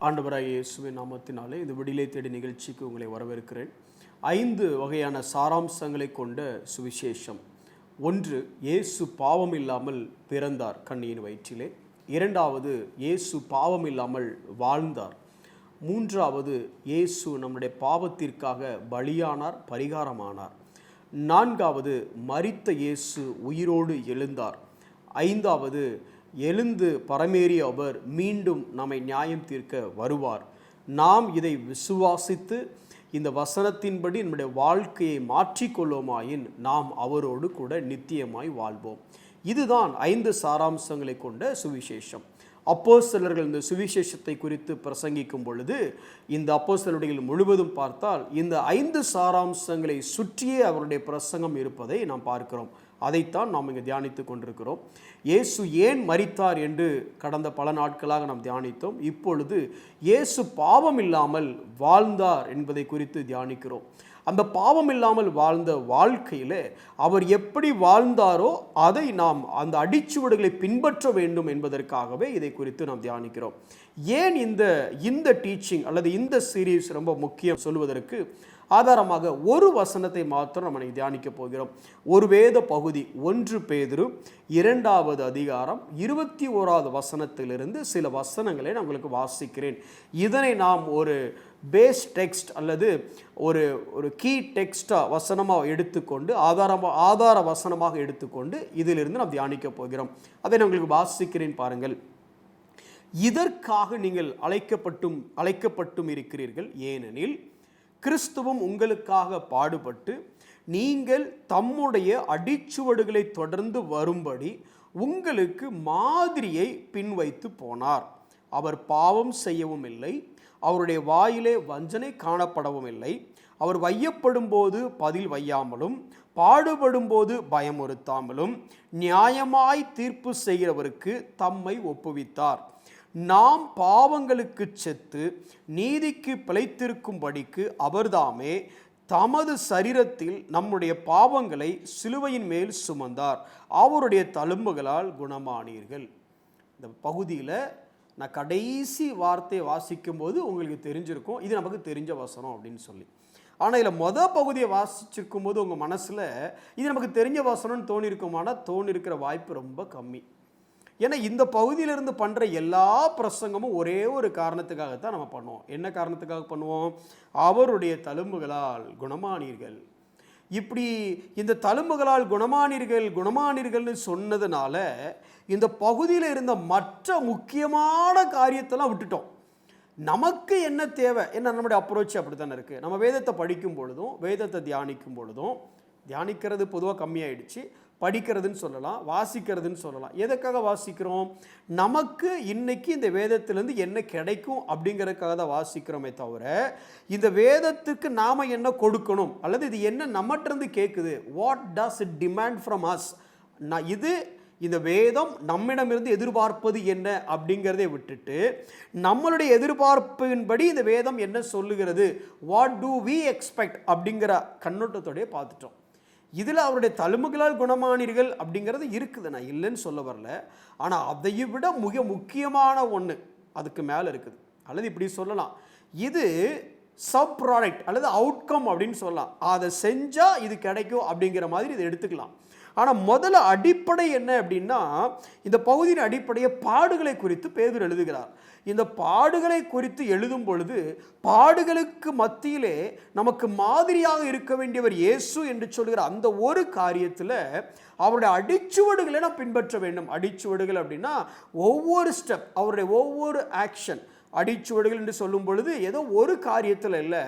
ஆண்டவராகிய இயேசுவின் நாமத்தினாலே இந்த விடிலை தேடி நிகழ்ச்சிக்கு உங்களை வரவேற்கிறேன். 5 வகையான சாராம்சங்களை கொண்ட சுவிசேஷம். 1, இயேசு பாவம் இல்லாமல் பிறந்தார் கன்னியின் வயிற்றிலே. 2வது, இயேசு பாவம் இல்லாமல் வாழ்ந்தார். 3வது, இயேசு நம்முடைய பாவத்திற்காக பலியானார், பரிகாரமானார். 4வது, மரித்த இயேசு உயிரோடு எழுந்தார். 5வது, எழுந்து பரமேறிய அவர் மீண்டும் நம்மை நியாயம் தீர்க்க வருவார். நாம் இதை விசுவாசித்து இந்த வசனத்தின்படி நம்முடைய வாழ்க்கையை மாற்றிக்கொள்வோமாயின் நாம் அவரோடு கூட நித்தியமாய் வாழ்வோம். இதுதான் 5 சாராம்சங்களை கொண்ட சுவிசேஷம். அப்போஸ்தலர்கள் இந்த சுவிசேஷத்தை குறித்து பிரசங்கிக்கும் பொழுது இந்த அப்போஸ்தலர்கள் முழுவதும் பார்த்தால் இந்த 5 சாராம்சங்களை சுற்றியே அவருடைய பிரசங்கம் இருப்பதை நாம் பார்க்கிறோம். அதைத்தான் நாம் இங்கே தியானித்து கொண்டிருக்கிறோம். இயேசு ஏன் மரித்தார் என்று கடந்த பல நாட்களாக நாம் தியானித்தோம். இப்பொழுது இயேசு பாவம் இல்லாமல் வாழ்ந்தார் என்பதை குறித்து தியானிக்கிறோம். அந்த பாவம் இல்லாமல் வாழ்ந்த வாழ்க்கையில் அவர் எப்படி வாழ்ந்தாரோ அதை நாம் அந்த அடிச்சுவடுகளை பின்பற்ற வேண்டும் என்பதற்காகவே இதை குறித்து நாம் தியானிக்கிறோம். ஏன் இந்த டீச்சிங் அல்லது இந்த சீரீஸ் ரொம்ப முக்கியம் சொல்வதற்கு ஆதாரமாக ஒரு வசனத்தை மாத்திரம் நம்ம தியானிக்க போகிறோம். ஒரு வேத பகுதி 1 பேதுரு 2வது அதிகாரம் 21வது வசனத்திலிருந்து சில வசனங்களை நான் உங்களுக்கு வாசிக்கிறேன். இதனை நாம் ஒரு பேஸ் டெக்ஸ்ட் அல்லது ஒரு கீ டெக்ஸ்டாக வசனமாக எடுத்துக்கொண்டு ஆதார வசனமாக எடுத்துக்கொண்டு இதிலிருந்து நாம் தியானிக்க போகிறோம். அதை நான் உங்களுக்கு வாசிக்கிறேன் பாருங்கள். இதற்காக நீங்கள் அழைக்கப்பட்டும் இருக்கிறீர்கள், ஏனெனில் கிறிஸ்துவும் உங்களுக்காக பாடுபட்டு நீங்கள் தம்முடைய அடிச்சுவடுகளை தொடர்ந்து வரும்படி உங்களுக்கு மாதிரியை பின்வைத்து போனார். அவர் பாவம் செய்யவும் இல்லை, அவருடைய வாயிலே வஞ்சனை காணப்படவும் இல்லை. அவர் வையப்படும் போது பதில் வையாமலும் பாடுபடும் போது பயமுறுத்தாமலும் நியாயமாய் தீர்ப்பு செய்கிறவருக்கு தம்மை ஒப்புவித்தார். நாம் பாவங்களுக்கு செத்து நீதிக்கு பிழைத்திருக்கும்படிக்கு அவர்தாமே தமது சரீரத்தில் நம்முடைய பாவங்களை சிலுவையின் மேல் சுமந்தார். அவருடைய தழும்புகளால் குணமானீர்கள். இந்த பகுதியில் நான் கடைசி வார்த்தையை வாசிக்கும் போது உங்களுக்கு தெரிஞ்சிருக்கும் இது நமக்கு தெரிஞ்ச வசனம் அப்படின்னு சொல்லி. ஆனால் இதில் பகுதியை வாசிச்சிருக்கும் போது உங்கள் மனசில் இது நமக்கு தெரிஞ்ச வசனம்னு தோணியிருக்குமானால் தோணிருக்கிற வாய்ப்பு ரொம்ப கம்மி. ஏன்னா இந்த பகுதியிலிருந்து பண்ணுற எல்லா பிரசங்கமும் ஒரே ஒரு காரணத்துக்காகத்தான் நம்ம பண்ணுவோம். என்ன காரணத்துக்காக பண்ணுவோம்? அவருடைய தழும்புகளால் குணமானீர்கள். இப்படி இந்த தழும்புகளால் குணமானீர்கள்னு சொன்னதுனால இந்த பகுதியில் இருந்த மற்ற முக்கியமான காரியத்தெல்லாம் விட்டுட்டோம். நமக்கு என்ன தேவை? என்ன நம்முடைய அப்ரோச் அப்படி தானே இருக்குது. நம்ம வேதத்தை படிக்கும் பொழுதும் வேதத்தை தியானிக்கும் பொழுதும், தியானிக்கிறது பொதுவாக கம்மியாயிடுச்சு, படிக்கிறதுன்னு சொல்லலாம், வாசிக்கிறதுன்னு சொல்லலாம். எதுக்காக வாசிக்கிறோம்? நமக்கு இன்னைக்கு இந்த வேதத்திலேருந்து என்ன கிடைக்கும் அப்படிங்கிறதுக்காக தான் வாசிக்கிறோமே தவிர இந்த வேதத்துக்கு நாம் என்ன கொடுக்கணும் அல்லது இது என்ன நம்மகிட்டருந்து கேட்குது, what does it demand from us, இந்த வேதம் நம்மிடமிருந்து எதிர்பார்ப்பது என்ன அப்படிங்கிறதை விட்டுட்டு நம்மளுடைய எதிர்பார்ப்பின்படி இந்த வேதம் என்ன சொல்லுகிறது, வாட் டு வி எக்ஸ்பெக்ட் அப்படிங்கிற கண்ணோட்டத்தோடய பார்த்துட்டோம். இதில் அவருடைய தழும்புகளால் குணமானீர்கள் அப்படிங்கிறது இருக்குது, நான் இல்லைன்னு சொல்ல வரல. ஆனால் அதையும் விட மிக முக்கியமான ஒன்று அதுக்கு மேலே இருக்குது. அல்லது இப்படி சொல்லலாம், இது சப் ப்ராடக்ட் அல்லது அவுட்கம் அப்படின்னு சொல்லலாம். அதை செஞ்சால் இது கிடைக்கும் அப்படிங்கிற மாதிரி இதை எடுத்துக்கலாம். ஆனால் முதல்ல அடிப்படை என்ன அப்படின்னா இந்த பகுதியின் அடிப்படையை பாடுகளை குறித்து பேதுரு எழுதுகிறார். இந்த பாடுகளை குறித்து எழுதும் பொழுது பாடுகளுக்கு மத்தியிலே நமக்கு மாதிரியாக இருக்க வேண்டியவர் இயேசு என்று சொல்கிற அந்த ஒரு காரியத்தில் அவருடைய அடிச்சுவடுகளை நாம் பின்பற்ற வேண்டும். அடிச்சுவடுகள் அப்படின்னா ஒவ்வொரு ஸ்டெப், அவருடைய ஒவ்வொரு ஆக்ஷன். அடிச்சுவடுகள் என்று சொல்லும் பொழுது ஏதோ ஒரு காரியத்தில் இல்லை,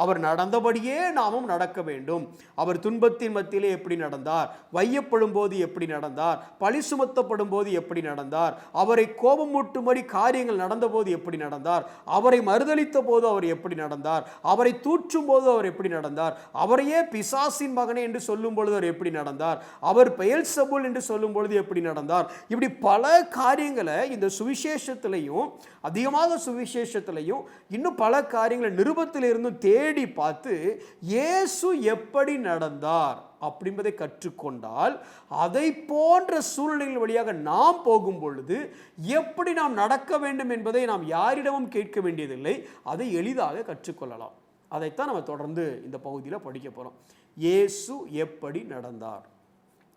அவர் நடந்தபடியே நாமும் நடக்க வேண்டும். அவர் துன்பத்தின் மத்தியிலே எப்படி நடந்தார், வையப்படும் போது எப்படி நடந்தார், பழி சுமத்தப்படும் போது எப்படி நடந்தார், அவரை கோபமூட்டும்படி காரியங்கள் நடந்தபோது எப்படி நடந்தார், அவரை மறுதளித்த போது அவர் எப்படி நடந்தார், அவரை தூற்றும் போது அவர் எப்படி நடந்தார், அவரையே பிசாசின் மகனே என்று சொல்லும் பொழுது அவர் எப்படி நடந்தார், அவர் பெயல்செபூல் என்று சொல்லும் பொழுது எப்படி நடந்தார். இப்படி பல காரியங்களை இந்த சுவிசேஷத்திலையும் அதிகமாக சுவிசேஷத்திலையும் இன்னும் பல காரியங்களை நிருபத்திலிருந்து தேடி பார்த்து இயேசு எப்படி நடந்தார் அப்படின்பதை கற்றுக்கொண்டால் அதை போன்ற சூழ்நிலைகள் வழியாக நாம் போகும் பொழுது எப்படி நாம் நடக்க வேண்டும் என்பதை நாம் யாரிடமும் கேட்க வேண்டியதில்லை, அதை எளிதாக கற்றுக்கொள்ளலாம். அதைத்தான் நம்ம தொடர்ந்து இந்த பகுதியில் படிக்க போகிறோம். இயேசு எப்படி நடந்தார்.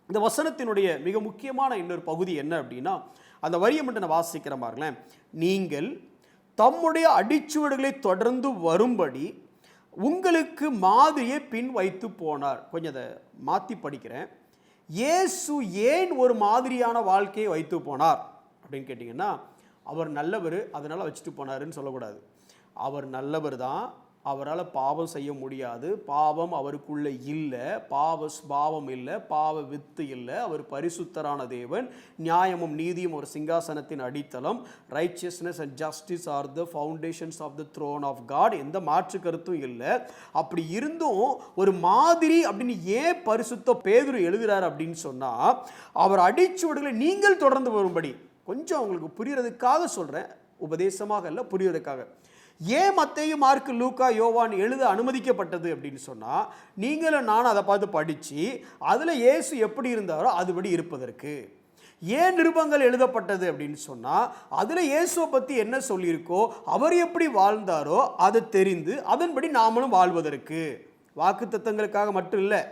இந்த வசனத்தினுடைய மிக முக்கியமான இன்னொரு பகுதி என்ன அப்படின்னா, அந்த வரியை மட்டும் நான் வாசிக்கிறேன் பாருங்களேன். நீங்கள் தம்முடைய அடிச்சுவடுகளை தொடர்ந்து வரும்படி உங்களுக்கு மாதிரியை பின் வைத்து போனார். கொஞ்சம் அதை மாற்றி படிக்கிறேன். இயேசு ஏன் ஒரு மாதிரியான வாழ்க்கையை வைத்து போனார் அப்படின்னு கேட்டிங்கன்னா, அவர் நல்லவர் அதனால் வச்சுட்டு போனாருன்னு சொல்லக்கூடாது. அவர் நல்லவர் தான், அவரால் பாவம் செய்ய முடியாது, பாவம் அவருக்குள்ளே இல்லை, பாவம் இல்லை, பாவ வித்து இல்லை, அவர் பரிசுத்தரான தேவன், நியாயமும் நீதியும் ஒரு சிங்காசனத்தின் அடித்தளம், righteousness and justice are the foundations of the throne of God, எந்த மாற்று கருத்தும் இல்லை. அப்படி இருந்தும் ஒரு மாதிரி அப்படின்னு ஏன் பரிசுத்த பேதுரு எழுதுகிறார் அப்படின்னு சொன்னால், அவர் அடிச்சுவடுகளை நீங்கள் தொடர்ந்து வரும்படி, கொஞ்சம் உங்களுக்கு புரியறதுக்காக சொல்கிறேன், உபதேசமாக இல்லை, புரியறதுக்காக. ஏன் மத்தேயு, மார்க்கு, லூக்கா, யோவான் எழுத அனுமதிக்கப்பட்டது அப்படின்னு சொன்னால், நீங்களும் நானும் அதை பார்த்து படித்து அதில் இயேசு எப்படி இருந்தாரோ அதுபடி இருப்பதற்கு. ஏன் நிருபங்கள் எழுதப்பட்டது அப்படின்னு சொன்னால், அதில் இயேசுவை பற்றி என்ன சொல்லியிருக்கோ, அவர் எப்படி வாழ்ந்தாரோ அதை தெரிந்து அதன்படி நாமளும் வாழ்வதற்கு. வாக்குத்தத்தங்களுக்காக மட்டும் இல்லை,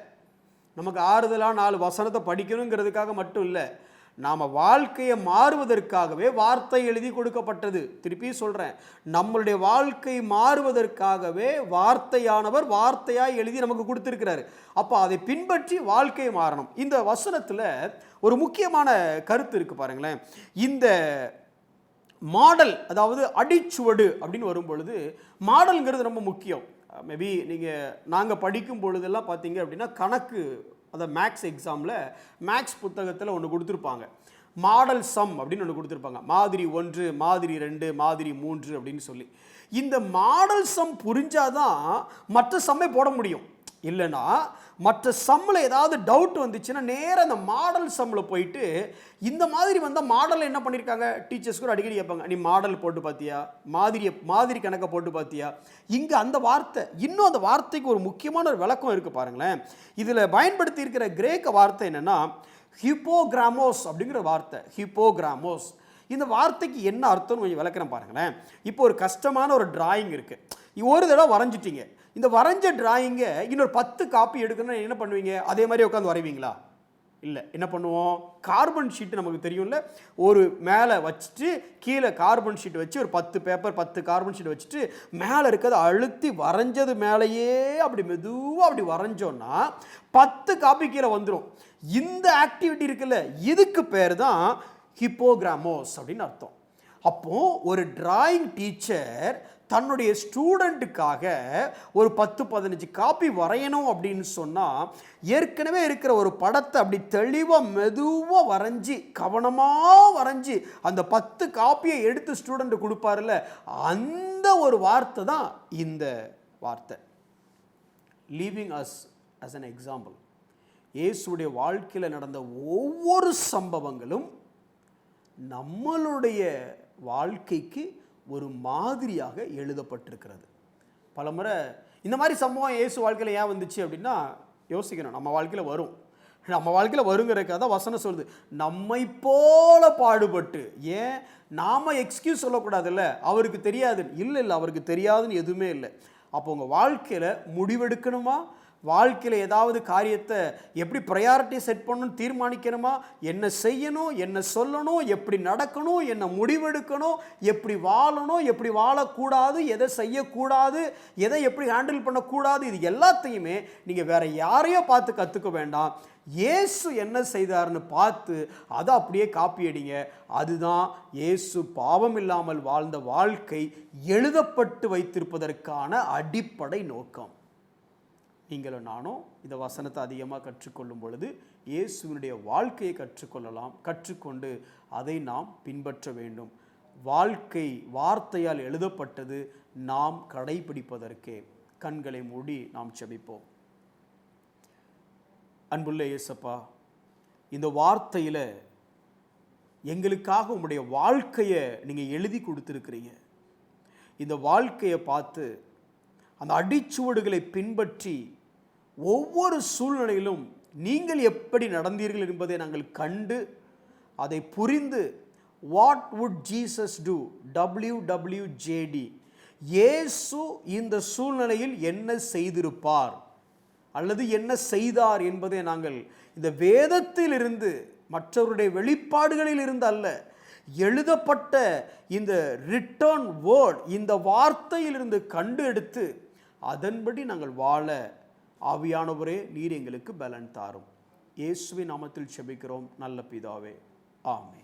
நமக்கு ஆறுதலாக 4 வசனத்தை படிக்கணுங்கிறதுக்காக மட்டும் இல்லை, நாம் வாழ்க்கையை மாறுவதற்காகவே வார்த்தை எழுதி கொடுக்கப்பட்டது. திருப்பி சொல்கிறேன், நம்மளுடைய வாழ்க்கை மாறுவதற்காகவே வார்த்தையானவர் வார்த்தையாக எழுதி நமக்கு கொடுத்துருக்கிறாரு. அப்போ அதை பின்பற்றி வாழ்க்கை மாறணும். இந்த வசனத்தில் ஒரு முக்கியமான கருத்து இருக்குது பாருங்களேன். இந்த மாடல், அதாவது அடிச்சுவடு அப்படின்னு வரும் பொழுது, மாடல்ங்கிறது ரொம்ப முக்கியம். மேபி நாங்கள் படிக்கும் பொழுதெல்லாம் பார்த்தீங்க அப்படின்னா, கணக்கு, அதை மேக்ஸ் எக்ஸாமில் மேக்ஸ் புத்தகத்தில் ஒன்று கொடுத்துருப்பாங்க, மாடல் சம் அப்படின்னு ஒன்று கொடுத்துருப்பாங்க. மாதிரி 1, மாதிரி 2, மாதிரி 3 அப்படின்னு சொல்லி. இந்த மாடல் சம் புரிஞ்சாதான் மற்ற சம்மை போட முடியும். இல்லைன்னா மற்ற சம்மில் ஏதாவது டவுட் வந்துச்சுன்னா நேராக அந்த மாடல் சம்மில் போயிட்டு, இந்த மாதிரி வந்தால் மாடல் என்ன பண்ணியிருக்காங்க, டீச்சர்ஸ் கூட அடிக்கடி கேட்பாங்க, நீ மாடல் போட்டு பார்த்தியா, மாதிரி கணக்கை போட்டு பார்த்தியா. இங்கே அந்த வார்த்தை, இன்னும் அந்த வார்த்தைக்கு ஒரு முக்கியமான ஒரு விளக்கம் இருக்குது பாருங்களேன். இதில் பயன்படுத்தி இருக்கிற கிரேக்க வார்த்தை என்னென்னா ஹிப்போகிராமோஸ் அப்படிங்கிற வார்த்தை. ஹிப்போகிராமோஸ், இந்த வார்த்தைக்கு என்ன அர்த்தம்னு கொஞ்சம் விளக்குறேன் பாருங்களேன். இப்போ ஒரு கஷ்டமான ஒரு டிராயிங் இருக்குது, ஒரு தடவை வரைஞ்சிட்டீங்க. இந்த வரைஞ்ச டிராயிங்கை இன்னொரு 10 காப்பி எடுக்கணும்னா என்ன பண்ணுவீங்க? அதே மாதிரி உட்காந்து வரைவீங்களா? இல்லை. என்ன பண்ணுவோம்? கார்பன் ஷீட்டு நமக்கு தெரியும்ல, ஒரு மேலே வச்சுட்டு கீழே கார்பன் ஷீட் வச்சு ஒரு 10 பேப்பர் 10 கார்பன் ஷீட் வச்சுட்டு மேலே இருக்கிறத அழுத்தி வரைஞ்சது மேலேயே அப்படி மெதுவாக அப்படி வரைஞ்சோன்னா 10 காப்பி கீழே வந்துடும். இந்த ஆக்டிவிட்டி இருக்குல்ல, இதுக்கு பேர் தான் ஹிப்போகிராமோஸ் அப்படின்னு அர்த்தம். அப்போ ஒரு டிராயிங் டீச்சர் தன்னுடைய ஸ்டூடெண்ட்டுக்காக ஒரு 10-15 காப்பி வரையணும் அப்படின்னு சொன்னால், ஏற்கனவே இருக்கிற ஒரு படத்தை அப்படி தெளிவாக மெதுவாக வரைஞ்சி கவனமாக வரைஞ்சி அந்த 10 காப்பியை எடுத்து ஸ்டூடெண்ட்டு கொடுப்பாருல்ல, அந்த ஒரு வார்த்தை தான் இந்த வார்த்தை. Leaving us as an example. இயேசுடைய வாழ்க்கையில் நடந்த ஒவ்வொரு சம்பவங்களும் நம்மளுடைய வாழ்க்கைக்கு ஒரு மாதிரியாக எழுதப்பட்டிருக்கிறது. பலமுறை இந்த மாதிரி சம்பவம் இயேசு வாழ்க்கையில் ஏன் வந்துச்சு அப்படின்னா யோசிக்கணும். நம்ம வாழ்க்கையில் வரும், நம்ம வாழ்க்கையில் வருங்கிறதுக்காக தான் வசனம் சொல்லுது, நம்மை போல பாடுபட்டு. ஏன் நாம் எக்ஸ்கியூஸ் சொல்லக்கூடாதுல்ல, அவருக்கு தெரியாது. இல்லை, அவருக்கு தெரியாதுன்னு எதுவுமே இல்லை. அப்போ உங்கள் வாழ்க்கையில் முடிவெடுக்கணுமா, வாழ்க்கையில் ஏதாவது காரியத்தை எப்படி ப்ரையாரிட்டி செட் பண்ணணும்னு தீர்மானிக்கணுமா, என்ன செய்யணும், என்ன சொல்லணும், எப்படி நடக்கணும், என்ன முடிவெடுக்கணும், எப்படி வாழணும், எப்படி வாழக்கூடாது, எதை செய்யக்கூடாது, எதை எப்படி ஹேண்டில் பண்ணக்கூடாது, இது எல்லாத்தையுமே நீங்கள் வேற யாரையோ பார்த்து கற்றுக்க வேண்டாம். இயேசு என்ன செய்தார்னு பார்த்து அதை அப்படியே காப்பி அடிங்க. அதுதான் இயேசு பாவம் இல்லாமல் வாழ்ந்த வாழ்க்கை எழுதப்பட்டு வைத்திருப்பதற்கான அடிப்படை நோக்கம். நீங்களும் நானும் இந்த வசனத்தை அதிகமாக கற்றுக்கொள்ளும் பொழுது இயேசுவினுடைய வாழ்க்கையை கற்றுக்கொள்ளலாம். கற்றுக்கொண்டு அதை நாம் பின்பற்ற வேண்டும். வாழ்க்கை வார்த்தையால் எழுதப்பட்டது, நாம் கடைபிடிப்பதற்கே. கண்களை மூடி நாம் ஜெபிப்போம். அன்புள்ள இயேசப்பா, இந்த வார்த்தையில் எங்களுக்காக உங்களுடைய வாழ்க்கையை நீங்கள் எழுதி கொடுத்துருக்கிறீங்க. இந்த வாழ்க்கையை பார்த்து அந்த அடிச்சுவடுகளை பின்பற்றி ஒவ்வொரு சூழ்நிலையிலும் நீங்கள் எப்படி நடந்தீர்கள் என்பதை நாங்கள் கண்டு அதை புரிந்து what would Jesus two, WWJD, இயேசு இந்த சூழ்நிலையில் என்ன செய்திருப்பார் அல்லது என்ன செய்தார் என்பதை நாங்கள் இந்த வேதத்திலிருந்து, மற்றவருடைய வெளிப்பாடுகளில் இருந்து அல்ல, எழுதப்பட்ட இந்த ரிட்டர்ன் வேர்ட், இந்த வார்த்தையிலிருந்து கண்டு எடுத்து அதன்படி நாங்கள் வாழ ஆவியானவரே நீர் எங்களுக்கு பலன் தாரும். இயேசுவின் நாமத்தில் செபிக்கிறோம் நல்ல பிதாவே, ஆமென்.